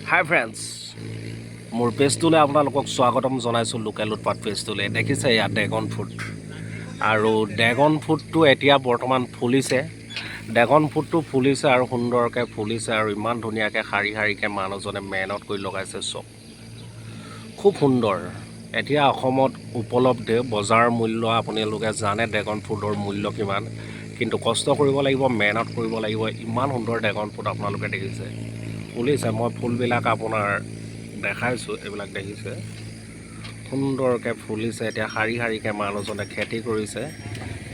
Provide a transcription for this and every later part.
হাই friends, মোৰ পেজটোলৈ আপোনালোকক স্বাগতম জনাইছোঁ। লোকেল উৎপাত পেজটোলৈ দেখিছে ইয়াত ড্ৰেগন ফ্ৰুট, আৰু ড্ৰেগন ফ্ৰুটটো এতিয়া বৰ্তমান ফুলিছে। ড্ৰেগন ফ্ৰুটটো ফুলিছে আৰু সুন্দৰকৈ ফুলিছে, আৰু ইমান ধুনীয়াকৈ শাৰী শাৰীকৈ মানুহজনে মেহনত কৰি লগাইছে। চব খুব সুন্দৰ। এতিয়া অসমত উপলব্ধ বজাৰ মূল্য আপোনালোকে জানে ড্ৰেগন ফ্ৰুটৰ মূল্য কিমান, কিন্তু কষ্ট কৰিব লাগিব, মেহনত কৰিব লাগিব। ইমান সুন্দৰ ড্ৰেগন ফ্ৰুট আপোনালোকে দেখিছে ফুলিছে। মই ফুলবিলাক আপোনাৰ দেখাইছোঁ, এইবিলাক দেখিছে সুন্দৰকৈ ফুলিছে। এতিয়া শাৰী শাৰীকৈ মানুহজনে খেতি কৰিছে,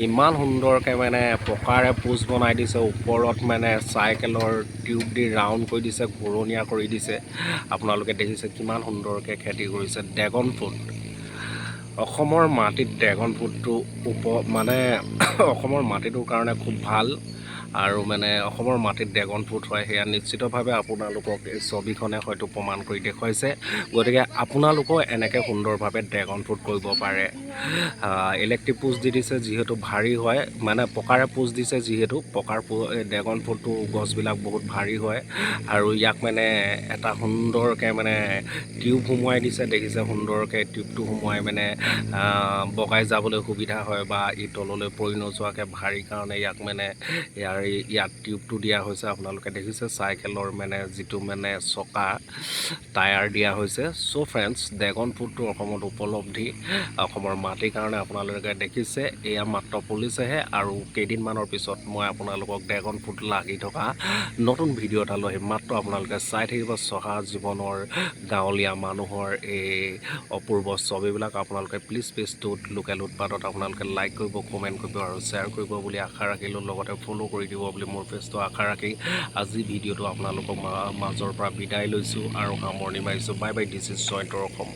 ইমান সুন্দৰকৈ মানে পকাৰে পোজ বনাই দিছে। ওপৰত মানে চাইকেলৰ টিউব দি ৰাউণ্ড কৰি দিছে, ঘূৰণীয়া কৰি দিছে। আপোনালোকে দেখিছে কিমান সুন্দৰকৈ খেতি কৰিছে। ড্ৰেগন ফ্ৰুট অসমৰ মাটিত ড্ৰেগন ফ্ৰুটটো মানে অসমৰ মাটিটোৰ কাৰণে খুব ভাল, আৰু মানে অসমৰ মাটিত ড্ৰেগন ফ্ৰুট হয় সেয়া নিশ্চিতভাৱে আপোনালোকক এই ছবিখনে হয়তো প্ৰমাণ কৰি দেখুৱাইছে। গতিকে আপোনালোকেও এনেকৈ সুন্দৰভাৱে ড্ৰেগন ফ্ৰুট কৰিব পাৰে। ইলেক্ট্ৰিক পোজ দি দিছে, যিহেতু ভাৰী হয়, মানে পকাৰে পোজ দিছে, যিহেতু ড্ৰেগন ফ্ৰুটটো গছবিলাক বহুত ভাৰী হয়, আৰু ইয়াক মানে এটা সুন্দৰকৈ মানে টিউব সোমোৱাই দিছে। দেখিছে সুন্দৰকৈ টিউবটো সোমোৱাই মানে বগাই যাবলৈ সুবিধা হয়, বা ই তললৈ পৰি নোযোৱাকৈ ভাৰী কাৰণে ইয়াক মানে ইয়াত টিউবটো দিয়া হৈছে। আপোনালোকে দেখিছে চাইকেলৰ মানে যিটো মানে চকা টায়াৰ দিয়া হৈছে। চ' ফ্ৰেণ্ডছ, ড্ৰেগন ফ্ৰুটটো অসমত উপলব্ধি, অসমৰ মাটিৰ কাৰণে আপোনালোকে দেখিছে। এয়া মাত্ৰ ফুলিছেহে, আৰু কেইদিনমানৰ পিছত মই আপোনালোকক ড্ৰেগন ফ্ৰুট লাগি থকা নতুন ভিডিঅ' এটা লৈ আহিম। মাত্ৰ আপোনালোকে চাই থাকিব চহা জীৱনৰ গাঁৱলীয়া মানুহৰ এই অপূৰ্ব ছবিবিলাক। আপোনালোকে প্লিজ পেজটোত লোকেল উৎপাদত আপোনালোকে লাইক কৰিব, কমেণ্ট কৰিব আৰু শ্বেয়াৰ কৰিব বুলি আশা ৰাখিলোঁ। লগতে ফ'ল' কৰি দিব বুলি মোৰ পেজটো আশা ৰাখি আজি ভিডিঅ'টো আপোনালোকৰ মাজৰ পৰা বিদায় লৈছোঁ আৰু সামৰণি মাৰিছোঁ। Bye bye, this is Jayanta Assam.